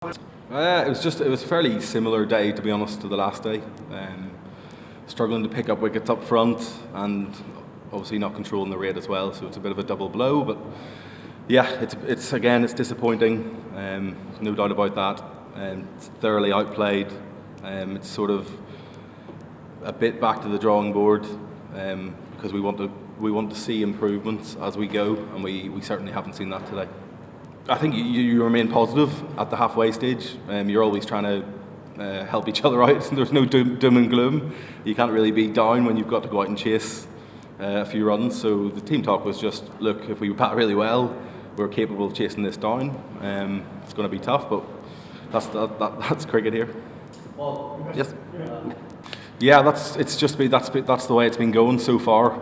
It was a fairly similar day, to be honest, to the last day. Struggling to pick up wickets up front and obviously not controlling the rate as well, so it's a bit of a double blow. But yeah, it's disappointing. No doubt about that. It's thoroughly outplayed. It's sort of a bit back to the drawing board because we want to see improvements as we go, and we certainly haven't seen that today. I think you remain positive at the halfway stage. You're always trying to help each other out. There's no doom and gloom. You can't really be down when you've got to go out and chase a few runs. So the team talk was just, look, if we bat really well, we're capable of chasing this down. It's going to be tough, but that's cricket here. Well, yes. Yeah, that's the way it's been going so far.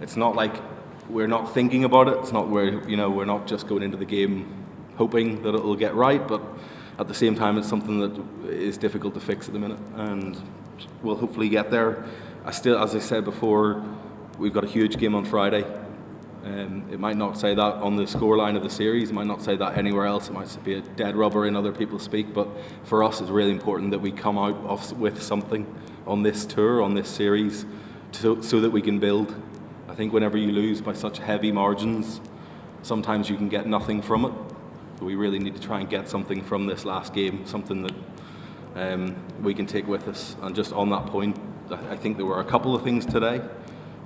It's not like we're not thinking about it. It's not we're not just going into the game hoping that it'll get right, but at the same time, it's something that is difficult to fix at the minute, and we'll hopefully get there. As I said before, we've got a huge game on Friday. It might not say that on the scoreline of the series. It might not say that anywhere else. It might be a dead rubber in other people's speak. But for us, it's really important that we come out with something on this tour, on this series, so that we can build. I think whenever you lose by such heavy margins, sometimes you can get nothing from it. So we really need to try and get something from this last game, something that we can take with us. And just on that point, I think there were a couple of things today.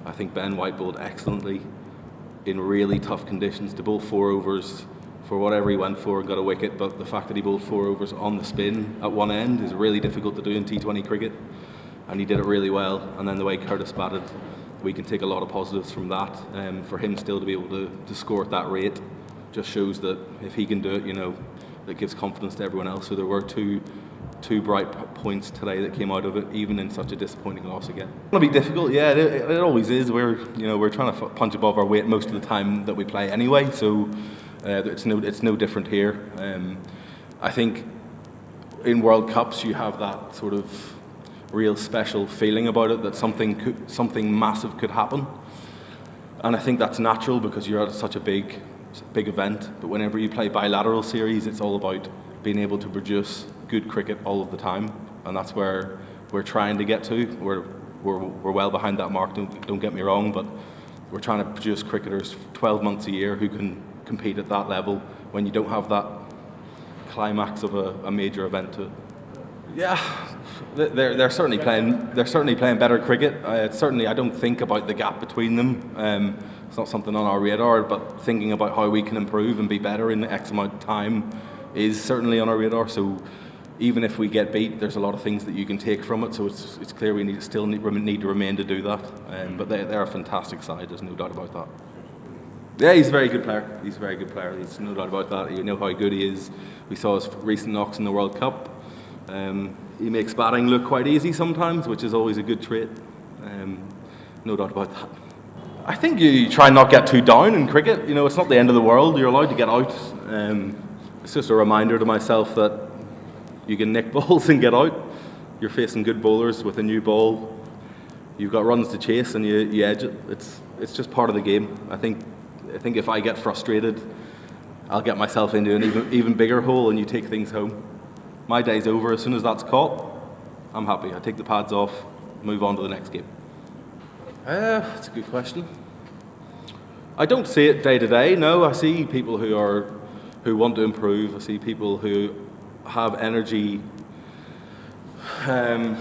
I think Ben White bowled excellently in really tough conditions to bowl 4 overs for whatever he went for and got a wicket. But the fact that he bowled 4 overs on the spin at one end is really difficult to do in T20 cricket, and he did it really well. And then the way Curtis batted, we can take a lot of positives from that. For him still to be able to score at that rate just shows that if he can do it, that gives confidence to everyone else. So there were two bright points today that came out of it, even in such a disappointing loss again. It's going to be difficult, yeah. It always is. We're trying to punch above our weight most of the time that we play anyway. So it's no different here. I think in World Cups you have that sort of real special feeling about it, that something massive could happen, and I think that's natural because you're at such a big event. But whenever you play bilateral series, it's all about being able to produce good cricket all of the time, and that's where we're trying to get to. We're well behind that mark, don't get me wrong, but we're trying to produce cricketers 12 months a year who can compete at that level when you don't have that climax of a major event to it. Yeah, they're certainly playing better cricket. I don't think about the gap between them. It's not something on our radar, but thinking about how we can improve and be better in X amount of time is certainly on our radar. So even if we get beat, there's a lot of things that you can take from it. So it's clear we still need to remain to do that. But they're a fantastic side. There's no doubt about that. Yeah, he's a very good player. There's no doubt about that. You know how good he is. We saw his recent knocks in the World Cup. He makes batting look quite easy sometimes, which is always a good trait. No doubt about that. I think you try and not get too down in cricket. It's not the end of the world. You're allowed to get out. It's just a reminder to myself that you can nick balls and get out. You're facing good bowlers with a new ball. You've got runs to chase and you edge it. It's just part of the game. I think if I get frustrated, I'll get myself into an even bigger hole and you take things home. My day's over. As soon as that's caught, I'm happy. I take the pads off, move on to the next game. That's a good question. I don't see it day to day. No, I see people who want to improve. I see people who have energy. I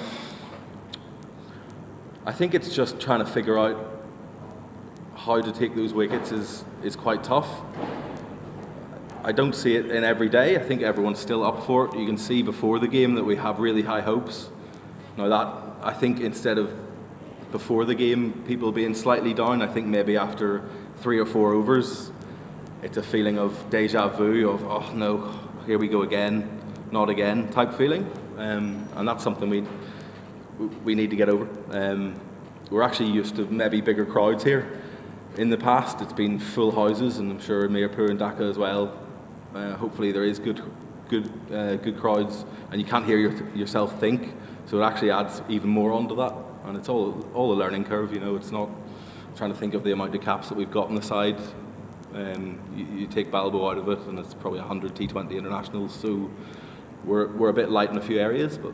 think it's just trying to figure out how to take those wickets is quite tough. I don't see it in every day. I think everyone's still up for it. You can see before the game that we have really high hopes. Now that, I think instead of before the game people being slightly down, I think maybe after 3 or 4 overs, it's a feeling of deja vu, of, oh no, here we go again, not again type feeling. And that's something we need to get over. We're actually used to maybe bigger crowds here. In the past, it's been full houses, and I'm sure in Mayapur and Dhaka as well. Hopefully there is good crowds, and you can't hear yourself think, so it actually adds even more onto that. And it's all a learning curve. It's not trying to think of the amount of caps that we've got on the side. You take Balbo out of it, and it's probably 100 T20 internationals. So we're a bit light in a few areas, but